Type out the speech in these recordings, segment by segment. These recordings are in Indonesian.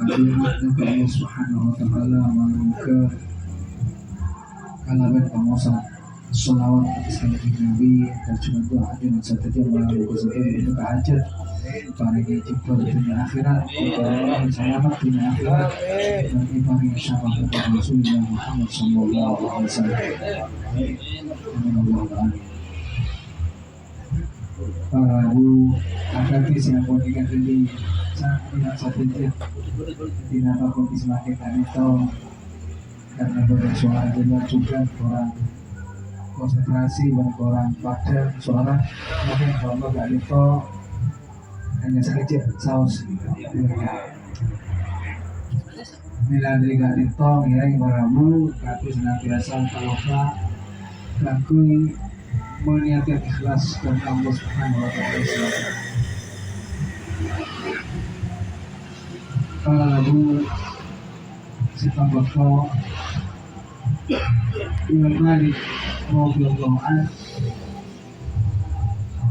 Akhirnya Allah Subhanahu wa Ta'ala menemukan kalaban penguasa salawat atas Nabi dan cuma doa aja dan saja malam kesukaan itu kehajar para jemput dunia akhirat dan selamat dunia akhirat dan ibari syafaat kepada Rasulullah Muhammad sallallahu alaihi wasallam. Para ibu akadis yang ponikan ini sangat saja tidak apa semakin itu karena bersuara juga orang konsentrasi dan orang pada suara mungkin kalau nggak itu hanya saja saus nilai dari gak itu ya yang berabu aku senantiasa kalau aku meniatkan ikhlas dan Allah Subhanahu wa Ta'ala. Kalau Abu Sifat Bakau Imam Malik radhiyallahu anhu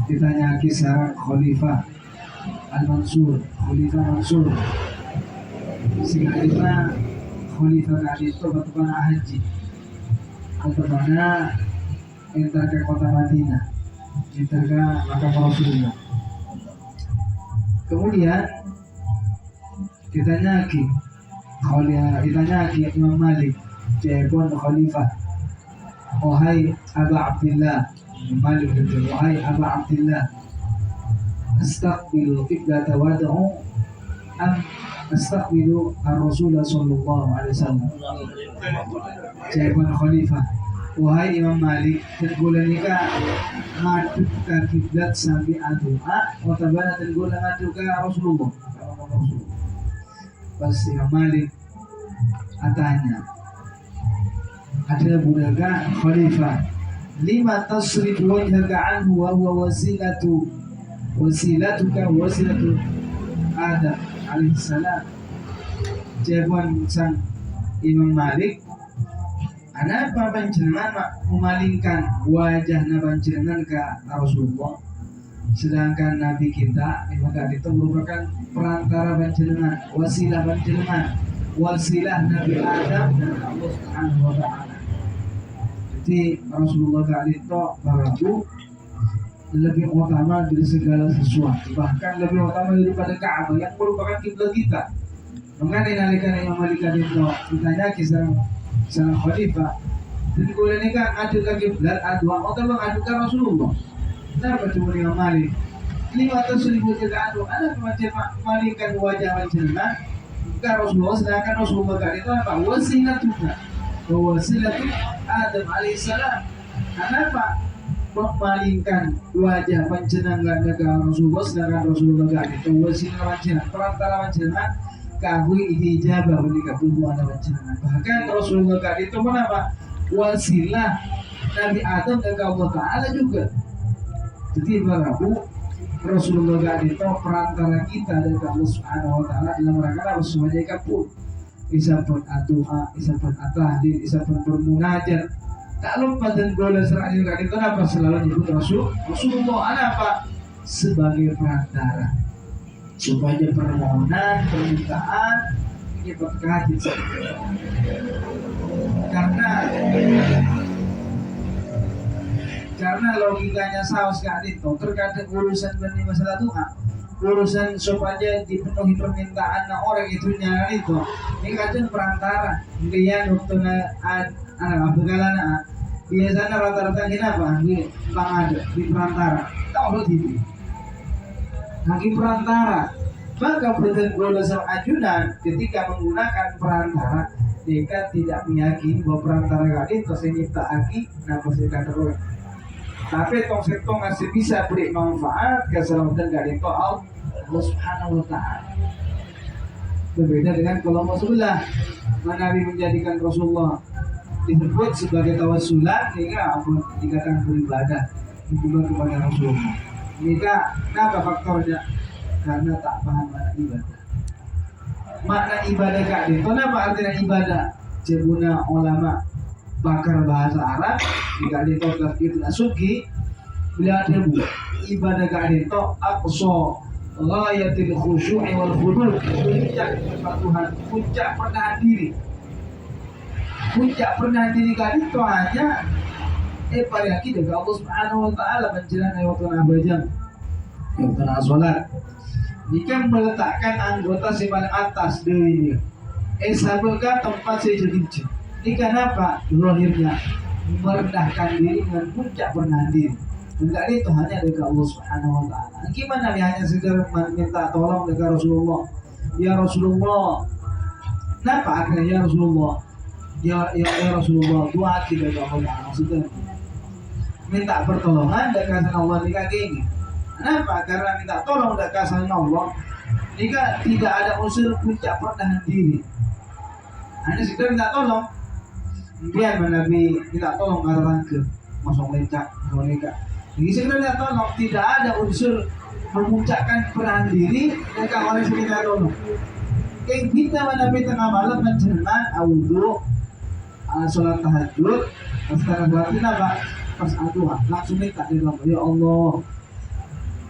ditanya kisah Khalifah Al-Mansur, Khalifah Mansur. Singkatnya Khalifah tadi itu bagaimana haji atau mana entar ke kota Madinah, entar ke makam Rasulullah. Kemudian ditanya lagi Imam Malik, Jepun Khalifah, wahai Abu Abdillah, Imam Malik berkata, wahai Abu Abdillah, astaqbilu qiblata wad'u am astaqbilu ar-Rasulullah sallallahu alaihi wasallam. Jepun Khalifah, wahai Imam Malik, tergulan nikah ngaduk ke kiblat sambil doa, otabana tergulan ngaduk ke Rasulullah. Pas Imam Malik tanya, ada budaga Khalifah, lima tasrif wajhaka anhu wa huwa wasilatuka wasilatu Adam alaihissalam. Jawaban sang Imam Malik, kenapa panjenengan memalingkan wajah panjenengan ke Rasulullah, sedangkan Nabi kita maka itu merupakan perantara panjenengan, wasilah Nabi Adam dan Allah Subhanahu wa Ta'ala. Jadi Rasulullah kali itu barabu lebih utama dari segala sesuatu, bahkan lebih utama daripada Ka'bah yang merupakan kiblat kita. Mengenai nalikan Imam Malik itu ditanya kisah sang Khalifah, dan kemudian ini kan adu ke kiblat, adu atau mengadukan Rasulullah. Kenapa cuma Imam Malik? 500.000 adu, ada macam malingkan wajah panjenengan ke Rasulullah, sedangkan Rasulullah kali itu apa? Wasilatu Adam alaihissalam. Kenapa memalingkan wajah panjenengan ke Rasulullah, sedangkan Rasulullah kali itu wasilah panjenengan, perantara panjenengan kahwi ijabah bagi kebutuhan panjenengan. Bahkan Rasulullah kali itu kenapa? Wasilah Nabi Adam dan Allah Ta'ala juga. Jadi barabu Rasulullah kali itu perantara kita dan Allah Subhanahu wa Ta'ala dalam rangka apa semuanya kapur. Isapun doa, isapun tahlil, isapun bermunajat. Tak lupa dan gola serang kali itu apa selalu nyebut Rasulullah apa sebagai perantara supaya permohonan, permintaan ini berkait karena logikanya saus kali itu terkadang urusan benih masalah doa, urusan supaya dipenuhi permintaan orang itu nyala itu ini kadang perantara dia waktu anak begalana biasanya rata-rata kenapa di pangada di perantara tahu di lagi perantara, maka bertentangan sama ajudan ketika menggunakan perantara mereka tidak meyakini bahwa perantara kali itu senyipta aki napa terus. Tapi tong masih bisa beri manfaat keselamatan kali itu Allah Subhanahu wa Ta'ala. Berbeda dengan kelompok sebelah, Nabi menjadikan Rasulullah disebut sebagai tawassulan hingga dikatakan beribadah hubungan kepada Rasulullah. Jika kenapa faktornya? Karena tak paham makna ibadah. Makna ibadah kak itu kenapa artinya ibadah? Cebuna ulama pakar bahasa Arab jika ditolak itu suki bila ada ibadah kak itu aqsa ghayatil khusyu'i wal khudu', puncak kepatuhan, puncak penahan diri. Puncak penahan diri kan itu hanya pada kita ke Allah Subhanahu wa taala menjelang waktu abajam. Waktu salat. Jika meletakkan anggota si paling atas diri sabega tempat sujud. Ini kenapa? Lahirnya merendahkan diri dengan puncak penahan diri. Enggak itu hanya dari Allah Subhanahu wa taala. Gimana dia hanya sekedar minta tolong dari Rasulullah. Ya Rasulullah. Kenapa akhirnya ya Rasulullah? Ya Rasulullah, doa kita dari Allah. Maksudnya minta pertolongan dari kasih Allah di kaki ini. Kenapa? Karena minta tolong dari kasih Allah. Jika tidak ada unsur puncak penahan diri. Hanya sekedar minta tolong. Kemudian Nabi minta tolong katakan ke masuk mereka. Jadi sekedar minta tolong, tidak ada unsur memuncakkan penahan diri dan kalau oleh minta tolong. Kayak kita Nabi tengah malam mencerman awudu, sholat tahajud, sekarang berarti apa? Pas aduh, langsung minta di dalam ya Allah.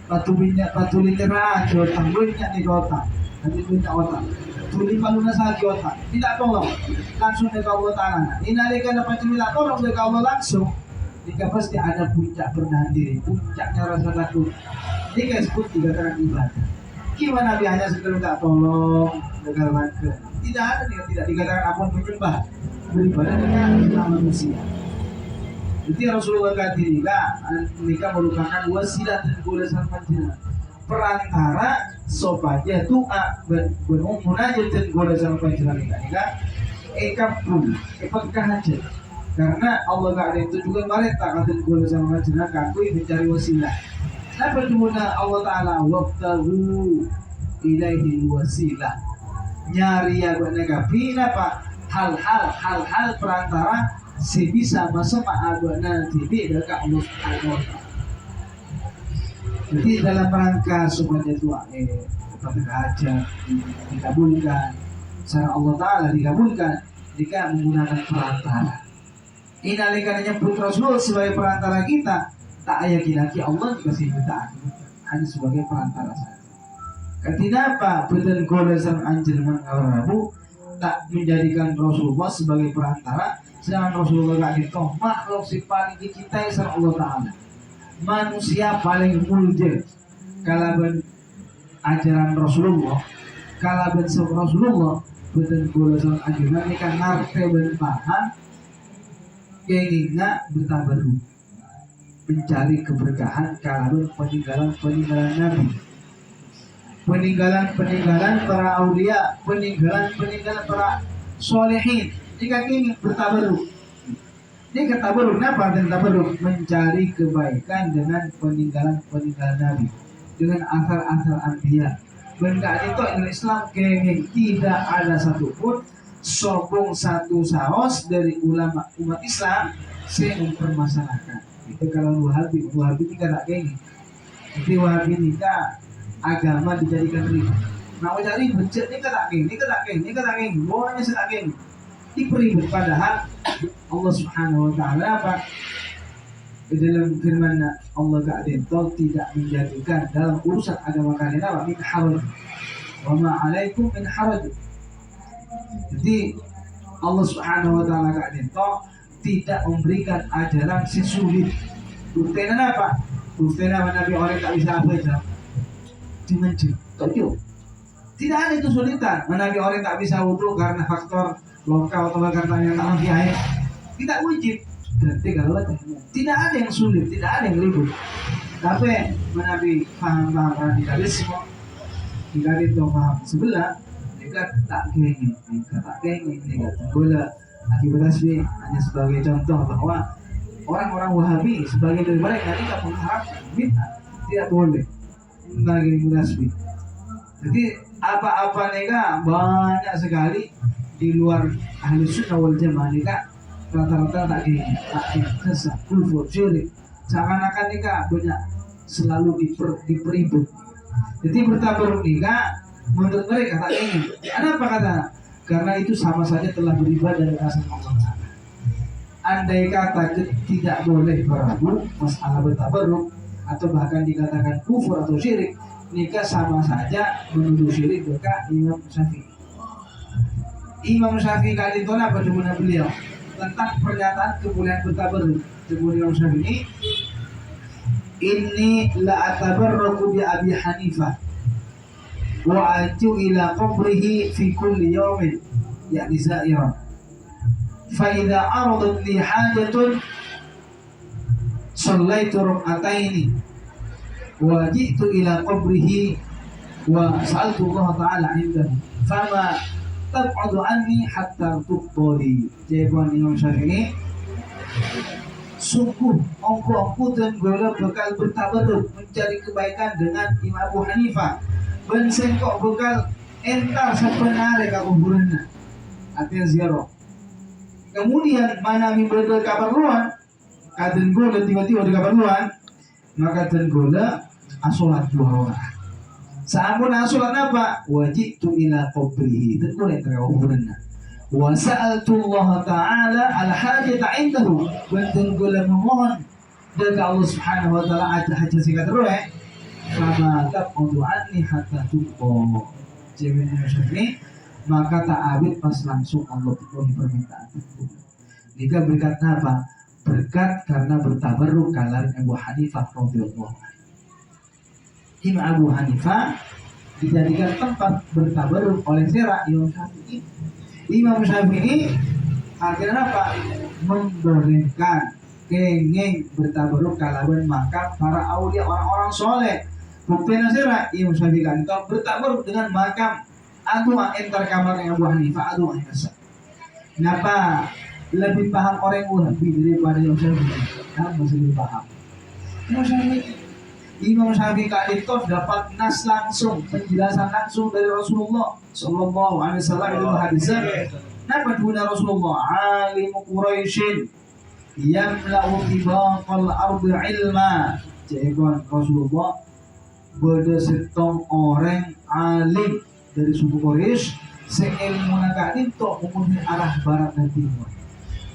Patulin cerah, jotang minyak di kota, nanti minta otak. Tuli paluna sa jota, tidak tolong, langsung dari Allah Taala. Inalika dapat minta tolong dari Allah langsung. Jika pasti ada puncak penahan diri, puncaknya rasa takut. Jika disebut dikatakan ibadah. Gimana Nabi hanya sekedar minta tolong dengan warga? Tidak ada, tidak dikatakan apapun menyembah. Beribadah dengan manusia. Jadi Rasulullah kata mereka merupakan wasilah dan golesan panjenengan. Perantara sopaja doa munajat dan golesan panjenengan ekapun epakahaja. Karena Allah Ta'ala itu juga mereka kata golesan panjenengan kakui mencari wasilah. Kenapa dimana Allah Ta'ala wabtahu ilaihi wasilah, nyari ya buat negatif apa hal-hal perantara sebisa masa ma'abana tibi dekat Allah Subhanahu wa ta'ala. Jadi dalam rangka supaya doa kepada hajat dikabulkan, cara Allah Ta'ala dikabulkan jika menggunakan perantara. Ini alihkan nyebut Rasul sebagai perantara kita, tak yakin lagi Allah dikasih mintaan hanya sebagai perantara saja. Kenapa betul golesan anjir mengawarabu tak menjadikan Rasulullah sebagai perantara, sedangkan Rasulullah itu makhluk si paling dicintai sama Allah Ta'ala, manusia paling mulia. Kalau ajaran Rasulullah, kalau Rasulullah betul golesan anjir ini kan narte berpaham keinginan bertabaru mencari keberkahan kalau peninggalan Nabi, peninggalan para aulia, peninggalan para solehin. Jika ingin bertabaruk, ini ketabaruk, kenapa dan tabaruk? Mencari kebaikan dengan peninggalan Nabi, dengan asar-asar anbiya. Benda itu Islam kenging tidak ada satupun sokong satu saos dari ulama umat Islam saya mempermasalahkan. Itu kalau Wahabi ini tak kenging. Jadi Wahabi ini agama dijadikan ribet. Nah, cari becet ini kata keng, bolanya sedak keng. Diperibet padahal Allah Subhanahu wa taala apa? Di dalam firman Allah Ta'ala tidak menjadikan dalam urusan agama kalian apa? Min haraj. Wa ma 'alaikum min haraj. Jadi Allah Subhanahu wa taala tidak memberikan ajaran sesulit. Buktinya apa? Buktinya Nabi orang tak bisa baca di masjid. Tidak ada itu kesulitan. Nabi orang tak bisa wudhu karena faktor lokal atau karena yang tak mampu air. Tidak wajib. Berarti kalau tidak ada yang sulit, tidak ada yang ribut. Tapi Nabi paham radikalisme, jika itu paham sebelah, jika tak kenging, jika bola akibat tasbih hanya sebagai contoh bahwa orang-orang Wahabi sebagai dari mereka tidak mengharapkan bid'ah, tidak boleh bagi tasbih. Jadi apa-apa nega banyak sekali di luar ahli sunnah wal jamaah nega rata-rata tak sesat, kufur, syirik. Seakan-akan nega banyak selalu diperibut. Jadi bertabaruk nega menurut mereka tak ingin. Kenapa kata? Karena itu sama saja telah beribadah dengan rasa Allah. Andai kata tidak boleh berabu masalah bertabaruk atau bahkan dikatakan kufur atau syirik, nikah sama saja menuduh syirik ke Imam Syafi'i. Imam Syafi'i kali itu apa cuma beliau tentang pernyataan kemuliaan bertabarruk. Kemudian Imam Syafi'i, inni la atabarraku bi Abi Hanifah wa atu ila qabrihi fi kulli yawmin yakni za'iran fa idza aradat li hajatun sallaitu rak'ataini wa ji'tu ila qabrihi wa sa'altu Allah ta'ala indahu fama tab'adu anni hatta tuqbali. Jawaban Imam Syafi'i, sungguh ongko dan gola bekal bertabarruk mencari kebaikan dengan Imam Abu Hanifah ben sengkok bekal entar sebenarnya ka kuburanna artinya ziarah. Kemudian mana mi berada kabarluan kaden gola tiba-tiba di kabarluan maka den gola asolat dua rakaat. Sampun asolat apa? Wajitu ila qabrihi den gola ka kuburanna. Wa sa'altu Allah Ta'ala al-hajata indahu dan gula memohon dari Allah Subhanahu wa Ta'ala aja singkat terus sama tab'udu anni hatta tuqo. Jadi Syafi'i maka ta'abid pas langsung Allah penuhi permintaan itu. Jika berkat apa? Berkat karena bertabarruk kalar Abu Hanifah radhiyallahu anhu. Imam Abu Hanifah dijadikan tempat bertabarruk oleh Syafi'i. Imam Syafi'i akhirnya apa? Membolehkan kenging bertabarruk kalawan makam para aulia orang-orang soleh. Bukti nasira Imam Syafi'i kan bertabarruk dengan makam aduh entar kamar yang Abu Hanifah aduh ayasa. Kenapa lebih paham orang Wahabi daripada Imam Syafi'i? Nah, masih lebih paham. Imam Syafi'i kali itu dapat nas langsung, penjelasan langsung dari Rasulullah Sallallahu Alaihi Wasallam dalam hadisnya. Napa duna Rasulullah alim Quraisyin yamla'u tibaqal ardi ilma. Jawaban Rasulullah beda setong orang alim dari suku Quraisy seilmu nagak itu umumnya arah barat dan timur.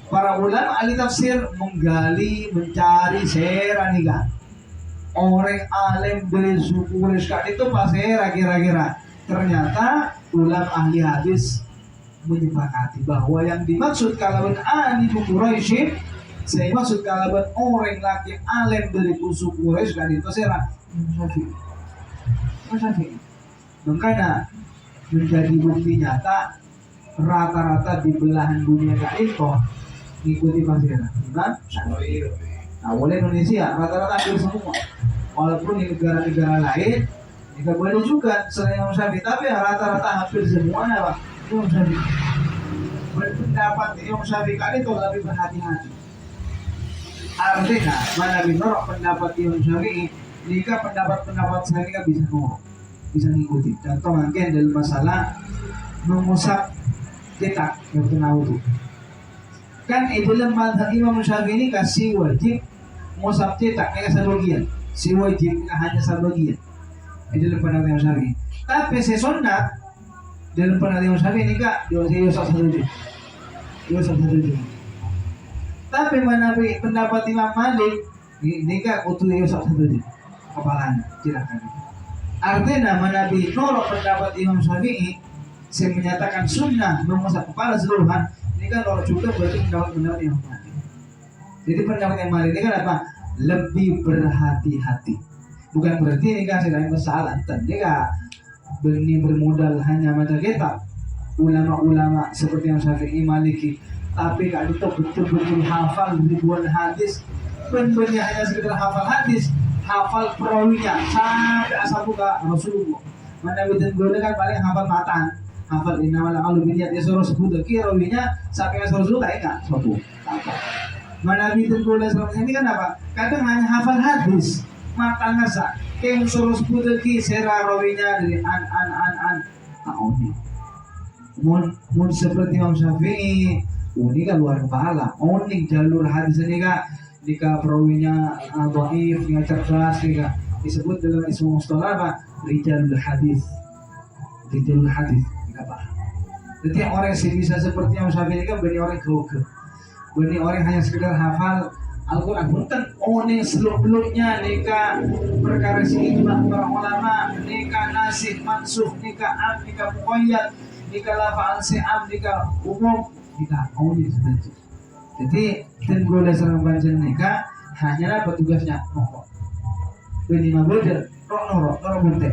Para ulama ahli tafsir menggali, mencari seraniga orang alim dari suku Quraisy itu pasti kira-kira. Ternyata ulama ahli hadis menyepakati bahwa yang dimaksud kalaban ahli Quraisy, saya maksud kalaban orang laki alim dari suku Quraisy itu serah Syafi'i. Makanya menjadi bukti nyata rata-rata di belahan dunia itu ngikuti pasir, kan? Nah, boleh Indonesia rata-rata hampir semua. Walaupun di negara-negara lain juga boleh juga selain Imam Syafi'i, tapi rata-rata hampir semuanya apa? Imam Syafi'i. Berpendapat Imam Syafi'i itu lebih berhati-hati. Artinya mana binor pendapat Imam Syafi'i, jika pendapat saya ini bisa ngomong, bisa ngikuti. Contoh mungkin dalam masalah mengusap cetak yang kena wudu. Kan dalam mazhab Imam Syafi'i ini kasih wajib mengusap cetak ini sebagian. Si wajib hanya sebagian. Itu dalam pendapat Imam Syafi'i. Tapi sunat dalam pendapat Imam Syafi'i ini kak diusap satu. Tapi mana pendapat Imam Malik ini kak utuh diusap satu kepalanya silakan. Artinya mana nolak pendapat Imam Syafi'i saya menyatakan sunnah mengusap kepala seluruhan ini kan nolak juga berarti pendapat Imam Malik. Jadi pendapat Imam Malik ini kan apa? Lebih berhati-hati. Bukan berarti ini kan selain masalah tidak ini bermodal hanya mata kitab ulama-ulama seperti yang Syafi'i Maliki, tapi kalau itu betul-betul hafal ribuan hadis, benar-benar hanya sekedar hafal hadis, hafal perawinya sampai asal buka Rasulullah. Mana bidan gue kan paling hafal matan, hafal inamal amalu binniyat ya suruh sebut lagi rawinya sampai asal Rasulullah enggak suatu. Mana bidan gue ini kan apa? Kadang hanya hafal hadis, mata ngasa, kayak suruh sebut lagi sera rawinya dari an. Tahunya. Mun seperti Imam Syafi'i, ini kan luar kepala. Oning jalur hadis ini kan jika perawinya dhaif, yang cerdas, jika disebut dalam ismu mustalah apa? Rijalul hadis, tidak paham. Jadi orang yang bisa seperti Imam Syafi'i kan benar orang goge, benar orang hanya sekedar hafal Al-Quran bukan nih seluk-beluknya nikah perkara si ijma para ulama, nikah nasih mansuh, nikah am, nikah muqayyad, nikah lafa'al si'am, nikah umum, nikah nih saja. Jadi tenggul dasar membaca nikah hanyalah petugasnya pokok. Benima bodoh, rok bunte.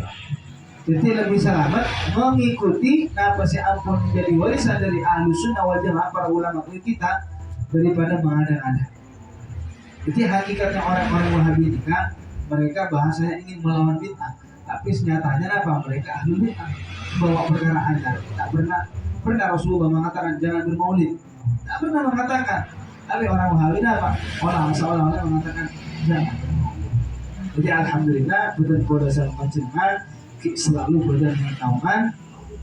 Jadi lebih selamat mengikuti napa si ampun menjadi warisan dari ahlu sunnah wal jamaah para ulama kita daripada mengada-ada. Jadi hakikatnya orang-orang Wahabi nikah, mereka bahasanya ingin melawan bid'ah, tapi senyatanya apa? Mereka ahli bid'ah, bawa perkara ajar. Tak pernah Rasulullah mengatakan jangan bermaulid, tak pernah mengatakan. Tapi orang Wahabi apa? Orang seolah-olah mengatakan jangan. Jadi alhamdulillah badan Kodasal Panjenengan selalu badan pengetahuan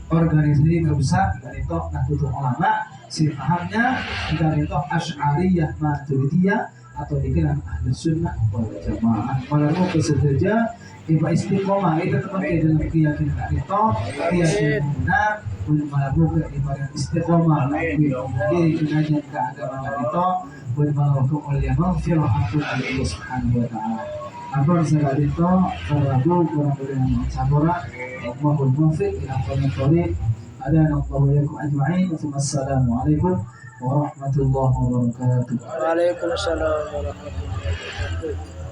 organisasi terbesar dari itu Nahdlatul Ulama, si pahamnya dari itu Asy'ariyah Maturidiyah atau dikenal ahli sunnah wal jamaah. Malah kesedaja iba istiqomah itu terpakai dalam keyakinan itu, keyakinan benar, malah bukan ibadah istiqomah lagi dari kajian keagamaan itu, malah oleh yang mengfirman aku Allah Subhanahu wa taala. Apa saya itu Rabu kurang dengan sabora Allahul muwaffiq ila aqwamit thoriq. Adana Allahu yakum ajma'in. Wassalamualaikum warahmatullahi wabarakatuh. Waalaikumsalam warahmatullahi wabarakatuh.